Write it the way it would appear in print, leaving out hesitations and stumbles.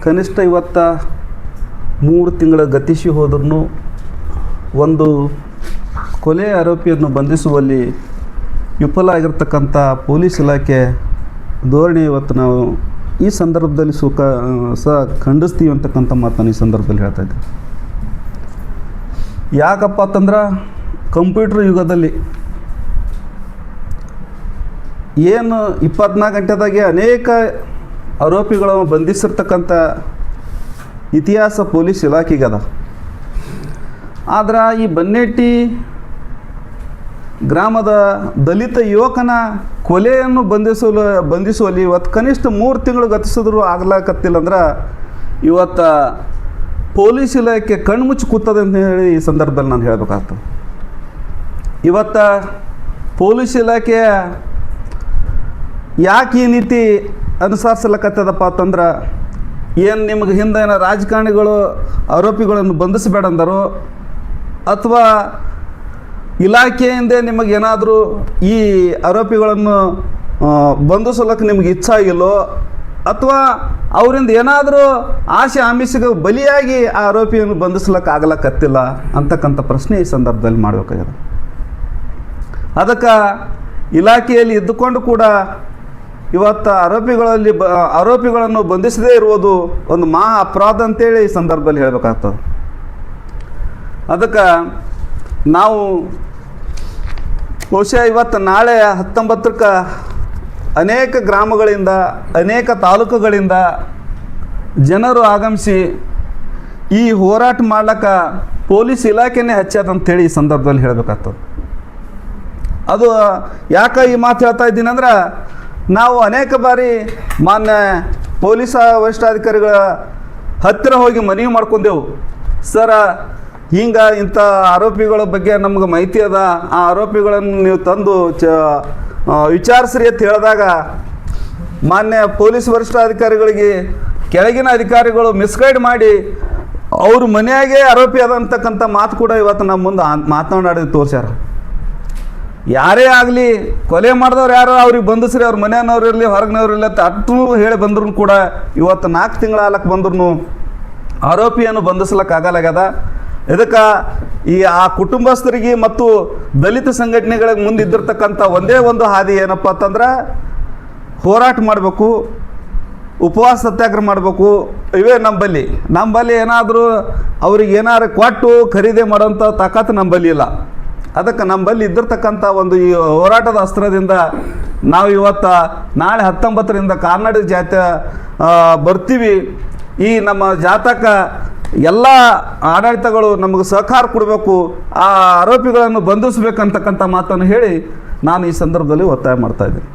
ಕನಿಷ್ಠ ಇವತ್ತ 3 ತಿಂಗಳ ಗತಿಸಿ ಹೋದ್ರೂ ಒಂದು ಕೊಲೆ ಆರೋಪಿಯನ್ನು ಬಂಧಿಸುವಲ್ಲಿ ವಿಫಲ ಆಗಿರ್ತಕ್ಕಂಥ ಪೊಲೀಸ್ ಇಲಾಖೆ ಧೋರಣೆ ಇವತ್ತು ನಾವು ಈ ಸಂದರ್ಭದಲ್ಲಿ ಖಂಡಿಸ್ತೀವಿ ಅಂತಕ್ಕಂಥ ಮಾತನ್ನು ಈ ಸಂದರ್ಭದಲ್ಲಿ ಹೇಳ್ತಾ ಇದ್ದೀವಿ. ಯಾಕಪ್ಪ ಅಂತಂದ್ರೆ ಕಂಪ್ಯೂಟರ್ ಯುಗದಲ್ಲಿ ಏನು 24 ಗಂಟೆದಾಗೆ ಅನೇಕ ಆರೋಪಿಗಳನ್ನು ಬಂಧಿಸಿರ್ತಕ್ಕಂಥ ಇತಿಹಾಸ ಪೊಲೀಸ್ ಇಲಾಖೆಗದ. ಆದ್ರೆ ಈ ಬನ್ನೇಟಿ ಗ್ರಾಮದ ದಲಿತ ಯುವಕನ ಕೊಲೆಯನ್ನು ಬಂಧಿಸುವಲ್ಲಿ ಇವತ್ತು ಕನಿಷ್ಠ 3 ತಿಂಗಳು ಗತಿಸಿದ್ರು ಆಗ್ಲಾಕತ್ತಿಲ್ಲ ಅಂದ್ರೆ ಇವತ್ತು ಪೊಲೀಸ್ ಇಲಾಖೆ ಕಣ್ಮುಚ್ಚಿ ಕೂತದೆ ಅಂತ ಹೇಳಿ ಈ ಸಂದರ್ಭದಲ್ಲಿ ನಾನು ಹೇಳಬೇಕಾಗ್ತದೆ. ಇವತ್ತು ಪೊಲೀಸ್ ಇಲಾಖೆಯ ಯಾಕೆ ಈ ನೀತಿ ಅನುಸರಿಸಲಕತ್ತದಪ್ಪ ಅಂತಂದ್ರೆ ಏನು ನಿಮಗೆ ಹಿಂದೆ ಏನೋ ರಾಜಕಾರಣಿಗಳು ಆರೋಪಿಗಳನ್ನು ಬಂಧಿಸಬೇಡ ಅಂದರು ಅಥವಾ ಇಲಾಖೆಯಿಂದ ನಿಮಗೇನಾದರೂ ಈ ಆರೋಪಿಗಳನ್ನು ಬಂಧಿಸಲಕ್ಕೆ ನಿಮಗೆ ಇಚ್ಛಾಗಿಲ್ಲೋ ಅಥವಾ ಅವರಿಂದ ಏನಾದರೂ ಆಸೆ ಆಮಿಷಗೆ ಬಲಿಯಾಗಿ ಆ ಆರೋಪಿಯನ್ನು ಬಂಧಿಸ್ಲಿಕ್ಕೆ ಆಗ್ಲಕ್ಕತ್ತಿಲ್ಲ ಅಂತಕ್ಕಂಥ ಪ್ರಶ್ನೆ ಈ ಸಂದರ್ಭದಲ್ಲಿ ಮಾಡಬೇಕಾಗಿದೆ. ಅದಕ್ಕೆ ಇಲಾಖೆಯಲ್ಲಿ ಇದ್ದುಕೊಂಡು ಕೂಡ ಇವತ್ತು ಆರೋಪಿಗಳನ್ನು ಬಂಧಿಸದೇ ಇರುವುದು ಒಂದು ಮಹಾ ಅಪರಾಧ ಅಂತೇಳಿ ಈ ಸಂದರ್ಭದಲ್ಲಿ ಹೇಳಬೇಕಾಗ್ತದೆ. ಅದಕ್ಕೆ ನಾವು ಬಹುಶಃ ಇವತ್ತು ನಾಳೆ 19ಕ್ಕೆ ಅನೇಕ ಗ್ರಾಮಗಳಿಂದ ಅನೇಕ ತಾಲೂಕುಗಳಿಂದ ಜನರು ಆಗಮಿಸಿ ಈ ಹೋರಾಟ ಮಾಡ್ಲಿಕ್ಕೆ ಪೊಲೀಸ್ ಇಲಾಖೆನೇ ಹಚ್ಚದಂತೇಳಿ ಈ ಸಂದರ್ಭದಲ್ಲಿ ಹೇಳಬೇಕಾಗ್ತದೆ. ಅದು ಯಾಕೆ ಈ ಮಾತು ಹೇಳ್ತಾ ಇದ್ದೀನಿ ಅಂದ್ರೆ ನಾವು ಅನೇಕ ಬಾರಿ ಮಾನ್ಯ ಪೊಲೀಸ್ ವರಿಷ್ಠಾಧಿಕಾರಿಗಳ ಹತ್ತಿರ ಹೋಗಿ ಮನವಿ ಮಾಡ್ಕೊಂಡೆವು. ಸರ ಹಿಂಗೆ ಇಂಥ ಆರೋಪಿಗಳ ಬಗ್ಗೆ ನಮ್ಗೆ ಮಾಹಿತಿ ಅದ, ಆ ಆರೋಪಿಗಳನ್ನು ನೀವು ತಂದು ವಿಚಾರಿಸ್ರಿ ಅಂತ ಹೇಳಿದಾಗ ಮಾನ್ಯ ಪೊಲೀಸ್ ವರಿಷ್ಠಾಧಿಕಾರಿಗಳಿಗೆ ಕೆಳಗಿನ ಅಧಿಕಾರಿಗಳು ಮಿಸ್ಗೈಡ್ ಮಾಡಿ ಅವ್ರ ಮನೆಯಾಗೆ ಆರೋಪಿ ಅದಂತಕ್ಕಂಥ ಮಾತು ಕೂಡ ಇವತ್ತು ನಮ್ಮ ಮುಂದೆ ಮಾತನಾಡಿ ತೋರ್ಸ್ಯಾರ. ಯಾರೇ ಆಗಲಿ ಕೊಲೆ ಮಾಡಿದವ್ರು ಯಾರು ಅವ್ರಿಗೆ ಬಂಧಿಸ್ರಿ, ಅವ್ರ ಮನೆಯವ್ರು ಇರಲಿ ಹೊರಗಿನವ್ರು ಇರಲಿ ಅಂತ ಅಷ್ಟು ಹೇಳಿ ಬಂದ್ರೂ ಕೂಡ ಇವತ್ತು 4 ತಿಂಗಳ ಆಲಕ್ಕೆ ಬಂದ್ರೂ ಆರೋಪಿಯನ್ನು ಬಂಧಿಸ್ಲಿಕ್ಕಾಗಲಾಗ್ಯದ. ಇದಕ್ಕೆ ಆ ಕುಟುಂಬಸ್ಥರಿಗೆ ಮತ್ತು ದಲಿತ ಸಂಘಟನೆಗಳಿಗೆ ಮುಂದಿದ್ದಿರ್ತಕ್ಕಂಥ ಒಂದೇ ಒಂದು ಹಾದಿ ಏನಪ್ಪ ಅಂತಂದ್ರೆ ಹೋರಾಟ ಮಾಡಬೇಕು, ಉಪವಾಸ ಸತ್ಯಾಗ್ರಹ ಮಾಡಬೇಕು. ಇವೇ ನಮ್ಮಲ್ಲಿ ಏನಾದರೂ ಅವ್ರಿಗೆ ಏನಾರು ಕೊಟ್ಟು ಖರೀದಿ ಮಾಡೋಂಥ ತಾಕತ್ತು ನಮ್ಮಲ್ಲಿ ಇಲ್ಲ. ಅದಕ್ಕೆ ನಮ್ಮಲ್ಲಿ ಇದ್ದಿರ್ತಕ್ಕಂಥ ಒಂದು ಈ ಹೋರಾಟದ ಅಸ್ತ್ರದಿಂದ ನಾವು ಇವತ್ತು ನಾಳೆ 19ರಿಂದ ಕರ್ನಾಟಕ ಜಾತ್ರೆ ಬರ್ತೀವಿ. ಈ ನಮ್ಮ ಜಾಥಾಕ್ಕೆ ಎಲ್ಲ ಆಡಳಿತಗಳು ನಮಗೆ ಸಹಕಾರ ಕೊಡಬೇಕು, ಆ ಆರೋಪಿಗಳನ್ನು ಬಂಧಿಸಬೇಕಂತಕ್ಕಂಥ ಮಾತನ್ನು ಹೇಳಿ ನಾನು ಈ ಸಂದರ್ಭದಲ್ಲಿ ಒತ್ತಾಯ ಮಾಡ್ತಾಯಿದ್ದೀನಿ.